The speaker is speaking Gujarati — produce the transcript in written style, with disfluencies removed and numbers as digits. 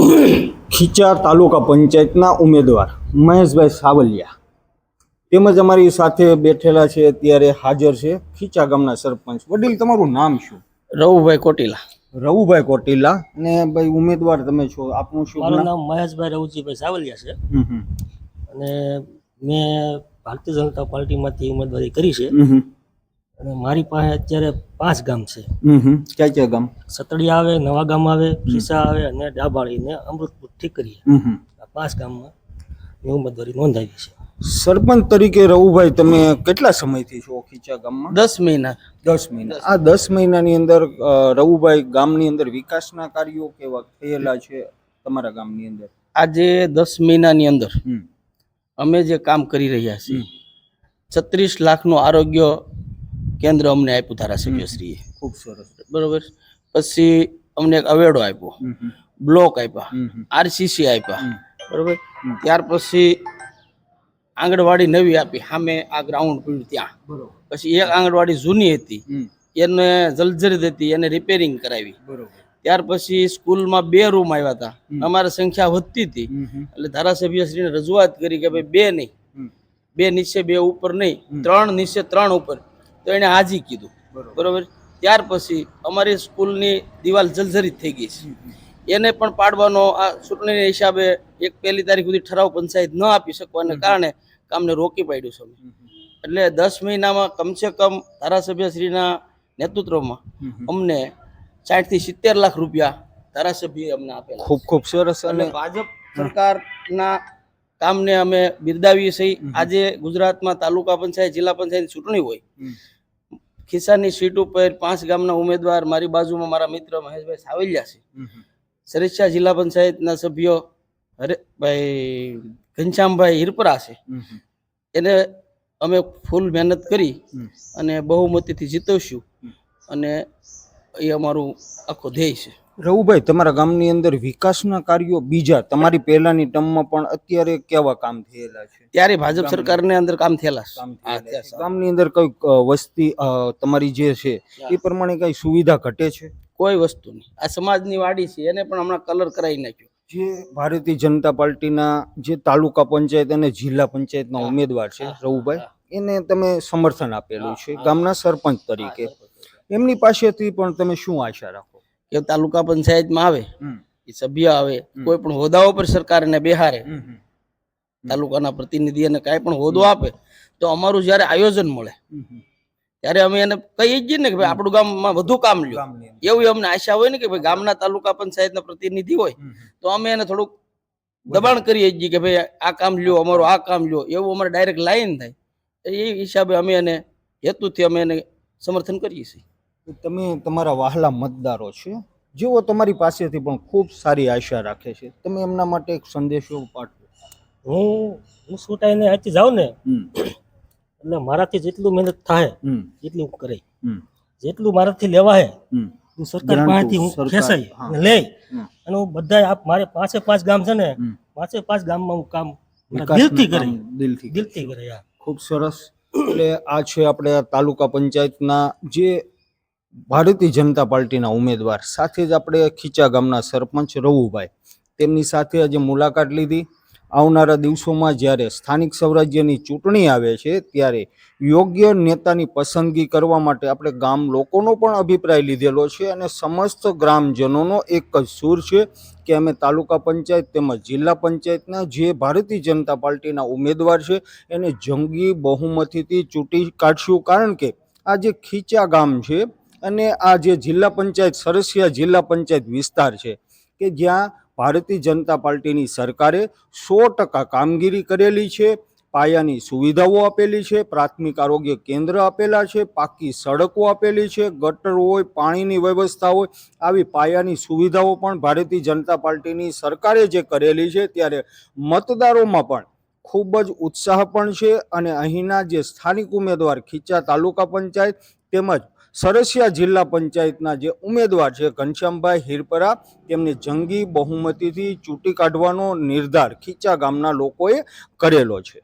ખીચા તાલુકા પંચાયતના ઉમેદવાર મહેશભાઈ સાવલિયા તેમજ અમારી સાથે બેઠેલા છે, અત્યારે હાજર છે ખીચા ગામના સરપંચ. વડીલ, તમારું નામ શું? રવુભાઈ કોટીલા. રવુભાઈ કોટીલા. અને ભાઈ ઉમેદવાર તમે છો, આપનું શું મારું નામ મહેશભાઈ રવુજીભાઈ સાવલિયા છે. અને મેં ભારતીય જનતા પાર્ટીમાંથી ઉમેદવારી કરી છે. અને મારી પાસે અત્યારે 5 ગામ છે. ક્યાં ક્યાં ગામ? સતડિયા આવે, નવા ગામ આવે, ખીસા આવે અને ડાભાળી ને અમૃતપુર ઠીકરી. આ 5 ગામમાં મેં ઉમેદવારી નોંધાવી છે. સરપંચ તરીકે રવુભાઈ, તમે કેટલા સમયથી છો ખીચા ગામમાં? 10 મહિના. 10 મહિના. આ 10 મહિનાની અંદર રવુભાઈ, ગામની અંદર વિકાસના કાર્યો કેવા થયેલા છે તમારા ગામની અંદર? આજે 10 મહિનાની અંદર અમે જે કામ કરી રહ્યા છીએ, 36 લાખનું આરોગ્ય કેન્દ્ર અમને આપ્યું ધારાસભ્યશ્રીએ. ખૂબ સરસ. બરોબર. પછી અમને એક અવેડો આપ્યો, બ્લોક આપ્યા, આરસીસી આપ્યા. બરોબર. ત્યાર પછી આંગણવાડી નવી આપી, સામે આ ગ્રાઉન્ડ પડ્યું ત્યાં. પછી એક આંગણવાડી જૂની હતી, એને જર્જરિત હતી, એને રિપેરિંગ કરાવી. ત્યાર પછી સ્કૂલમાં 2 રૂમ આવ્યા હતા. અમારી સંખ્યા વધતી હતી એટલે ધારાસભ્યશ્રીને રજૂઆત કરી કે ભાઈ 2 નહીં, 2 નીચે 2 ઉપર નહીં, 3 નીચે 3 ઉપર. તો એને હાજી કીધું. બરોબર. ત્યાર પછી અમારી સ્કૂલની દિવાલ જર્જરિત થઈ ગઈ છે, એને પણ પાડવાનો આ ચૂંટણીના હિસાબે 1 તારીખ સુધી ઠરાવ પંચાયત ન આપી શકવાને કારણે કામને રોકી પાડ્યું છે. એટલે 10 મહિનામાં કમસે કમ ધારાસભ્યશ્રીના નેતૃત્વમાં અમને 60 થી 70 લાખ રૂપિયા ધારાસભ્યએ અમને આપેલા. ખૂબ ખૂબ સરસ. અને ભાજપ સરકારના કામને અમે બિરદાવીએ છીએ. આજે ગુજરાતમાં તાલુકા પંચાયત, જિલ્લા પંચાયતની ચૂંટણી હોય, ખિસ્સાની સીટ ઉપર 5 ગામના ઉમેદવાર, મારી બાજુમાં મારા મિત્ર મહેશભાઈ સાવલિયા છે, સરેશા જિલ્લા પંચાયતના સભ્યો ભાઈ ઘનશ્યામભાઈ હિરપરા છે, એને અમે ફૂલ મહેનત કરી અને બહુમતીથી જીતવશું. અને એ અમારું આખો ધ્યેય છે. રવુભાઈ, તમારા ગામની અંદર વિકાસના કાર્યો બીજા તમારી પહેલાની ટર્મમાં પણ અત્યારે કેવા કામ થયેલા છે? ત્યારે ભાજપ સરકારને અંદર કામ થયેલા છે. ગામની અંદર કઈ વસ્તી તમારી જે છે એ પ્રમાણે કઈ સુવિધા ઘટે છે? કોઈ વસ્તુ નહીં. આ સમાજની વાડી છે, એને પણ હમણાં કલર કરાવી નાખ્યો. જે ભારતીય જનતા પાર્ટીના જે તાલુકા પંચાયત અને જિલ્લા પંચાયતના ઉમેદવાર છે રવુભાઈ, એને તમે સમર્થન આપેલું છે ગામના સરપંચ તરીકે, એમની પાસેથી પણ તમે શું આશા રાખો? કે તાલુકા પંચાયતમાં આવે, એ સભ્ય આવે, કોઈ પણ હોદ્દાઓ પર સરકારને બેહારે, તાલુકાના પ્રતિનિધિ અને કાંઈ પણ હોદ્દો આપે, તો અમારું જ્યારે આયોજન મળે ત્યારે અમે એને કહીએ જ ને કે ભાઈ આપણું ગામમાં વધુ કામ લ્યો. એવી અમને આશા હોય ને કે ભાઈ ગામના તાલુકા પંચાયતના પ્રતિનિધિ હોય તો અમે એને થોડુંક દબાણ કરીએ છીએ કે ભાઈ આ કામ લ્યો, અમારું આ કામ લ્યો, એવું અમારે ડાયરેક્ટ લાઈન થાય. એ હિસાબે અમે એને હેતુથી અમે એને સમર્થન કરીએ છીએ. તમે તમારા વહાલા મતદારો છે, જેઓ તમારી પાસેથી પણ ખૂબ સારી આશા રાખે છે, તમે એમના માટે એક સંદેશો પાઠવો. હું ચૂંટાઈને અહીંથી જાઉં ને એટલે મારાથી જેટલું મહેનત થાય એટલી હું કરે, જેટલું મારાથી લેવાય હું સરકાર પાસેથી હું ખેંચાઈ અને લઈ અને હું બધા મારે 5 ગામ છે ને, 5 ગામમાં હું કામ દિલથી કરે. ખૂબ સરસ. એટલે આ છે આપણે તાલુકા પંચાયતના જે ભારતીય જનતા પાર્ટીના ઉમેદવાર, સાથે જ આપણે ખીચા ગામના સરપંચ રવુભાઈ, તેમની સાથે આજે મુલાકાત લીધી. આવનારા દિવસોમાં જ્યારે સ્થાનિક સ્વરાજ્યની ચૂંટણી આવે છે ત્યારે યોગ્ય નેતાની પસંદગી કરવા માટે આપણે ગામ લોકોનો પણ અભિપ્રાય લીધેલો છે અને સમસ્ત ગ્રામજનોનો એક જ સૂર છે કે અમે તાલુકા પંચાયત તેમજ જિલ્લા પંચાયતના જે ભારતીય જનતા પાર્ટીના ઉમેદવાર છે એને જંગી બહુમતીથી ચૂંટી કાઢશું. કારણ કે આ જે ખીચા ગામ છે અને આ જે જિલ્લા પંચાયત સરસિયા જિલ્લા પંચાયત વિસ્તાર છે કે જ્યાં ભારતીય જનતા પાર્ટીની સરકારે 100% કામગીરી કરેલી છે, પાયાની સુવિધાઓ આપેલી છે, પ્રાથમિક આરોગ્ય કેન્દ્ર આપેલા છે, પાકી સડકો આપેલી છે, ગટર હોય, પાણીની વ્યવસ્થા હોય, આવી પાયાની સુવિધાઓ પણ ભારતીય જનતા પાર્ટીની સરકારે જે કરેલી છે ત્યારે મતદારોમાં પણ ખૂબ જ ઉત્સાહ પણ છે. અને અહીંના જે સ્થાનિક ઉમેદવાર ખીચા તાલુકા પંચાયત તેમજ સરસિયા જિલ્લા પંચાયતના જે ઉમેદવાર છે ઘનશ્યામભાઈ હિરપરા, તેમને જંગી બહુમતીથી ચૂંટી કાઢવાનો નિર્ધાર ખીચા ગામના લોકોએ કરેલો છે.